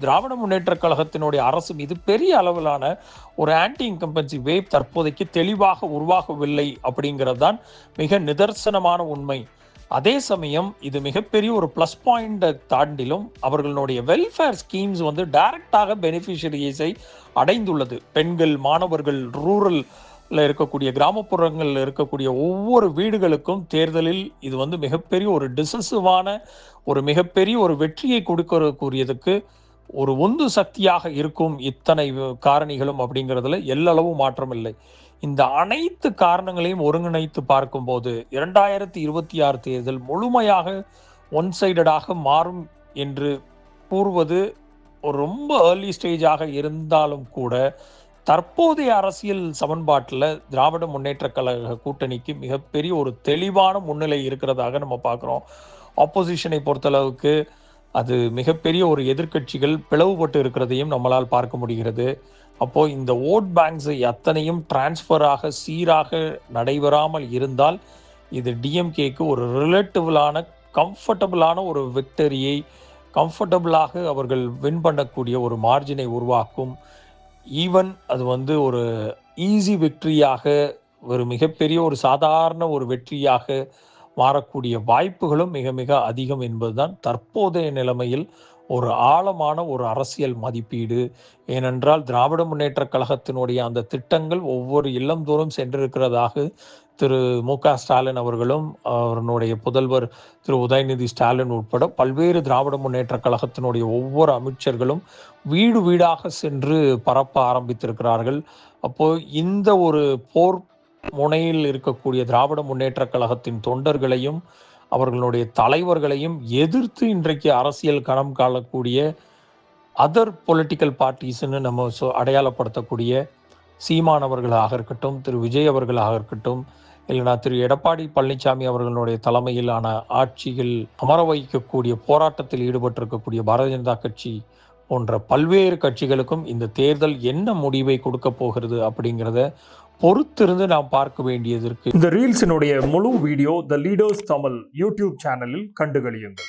திராவிட முன்னேற்ற கழகத்தினுடைய அரசு மீது பெரிய அளவிலான ஒரு ஆன்டி இன்கம்பன்சி வேவ் தற்போதைக்கு தெளிவாக உருவாகவில்லை அப்படிங்கிறது தான் மிக நிதர்சனமான உண்மை. அதே சமயம் இது மிகப்பெரிய ஒரு ப்ளஸ் பாயிண்டை தாண்டிலும் அவர்களுடைய வெல்ஃபேர் ஸ்கீம்ஸ் டைரக்டாக பெனிஃபிஷரிஸை அடைந்துள்ளது. பெண்கள், மாணவர்கள், ரூரல்ல இருக்கக்கூடிய கிராமப்புறங்களில் இருக்கக்கூடிய ஒவ்வொரு வீடுகளுக்கும் தேர்தலில் இது மிகப்பெரிய ஒரு டிசிசிவான ஒரு மிகப்பெரிய ஒரு வெற்றியை கொடுக்கக்கூடியதுக்கு ஒரு உந்து சக்தியாக இருக்கும் இத்தனை காரணிகளும் அப்படிங்கிறதுல எல்லளவு மாற்றம் இல்லை. இந்த அனைத்து காரணங்களையும் ஒருங்கிணைத்து பார்க்கும்போது 2026 தேர்தல் முழுமையாக ஒன் சைடடாக மாறும் என்று கூறுவது ஒரு ரொம்ப ஏர்லி ஸ்டேஜாக இருந்தாலும் கூட தற்போதைய அரசியல் சமன்பாட்டில் திராவிட முன்னேற்ற கழக கூட்டணிக்கு மிகப்பெரிய ஒரு தெளிவான முன்னிலை இருக்கிறதாக நம்ம பார்க்குறோம். ஆப்போசிஷனை பொறுத்தளவுக்கு அது மிகப்பெரிய ஒரு எதிர்க்கட்சிகள் பிளவுபட்டு இருக்கிறதையும் நம்மளால் பார்க்க முடிகிறது. அப்போது இந்த ஓட் பேங்க்ஸை அத்தனையும் டிரான்ஸ்ஃபராக சீராக நடைபெறாமல் இருந்தால் இது டிஎம்கேக்கு ஒரு ரிலேட்டிவலான கம்ஃபர்டபுளான ஒரு விக்டரியை கம்ஃபர்டபுளாக அவர்கள் வின் பண்ணக்கூடிய ஒரு மார்ஜினை உருவாக்கும். ஈவன் அது ஒரு ஈஸி விக்டரியாக ஒரு மிகப்பெரிய ஒரு சாதாரண ஒரு வெற்றியாக மாறக்கூடிய வாய்ப்புகளும் மிக மிக அதிகம் என்பதுதான் தற்போதைய நிலைமையில் ஒரு ஆழமான ஒரு அரசியல் மதிப்பீடு. ஏனென்றால் திராவிட முன்னேற்ற கழகத்தினுடைய அந்த திட்டங்கள் ஒவ்வொரு இல்லந்தோறும் சென்றிருக்கிறதாக திரு மு.க. ஸ்டாலின் அவர்களும் அவருடைய புதல்வர் திரு உதயநிதி ஸ்டாலின் உட்பட பல்வேறு திராவிட முன்னேற்ற கழகத்தினுடைய ஒவ்வொரு அமைச்சர்களும் வீடு வீடாக சென்று பரப்ப ஆரம்பித்திருக்கிறார்கள். அப்போ இந்த ஒரு போர் முனையில் இருக்கக்கூடிய திராவிட முன்னேற்ற கழகத்தின் தொண்டர்களையும் அவர்களுடைய தலைவர்களையும் எதிர்த்து இன்றைக்கு அரசியல் களம் காணக்கூடிய அதர் பொலிட்டிக்கல் பார்ட்டிஸ்ன்னு நம்ம அடையாளப்படுத்தக்கூடிய சீமான் அவர்களாக இருக்கட்டும், திரு விஜய் அவர்களாக இருக்கட்டும், இல்லைனா திரு எடப்பாடி பழனிசாமி அவர்களுடைய தலைமையிலான ஆட்சியில் அமர வைக்கக்கூடிய போராட்டத்தில் ஈடுபட்டிருக்கக்கூடிய பாரதிய ஜனதா கட்சி போன்ற பல்வேறு கட்சிகளுக்கும் இந்த தேர்தல் என்ன முடிவை கொடுக்க போகிறது அப்படிங்கிறத பொறுத்திருந்து நாம் பார்க்க வேண்டியது இருக்கு. இந்த ரீல்ஸினுடைய முழு வீடியோ த லீடர்ஸ் தமிழ் யூடியூப் சேனலில் கண்டுகளியுங்கள்.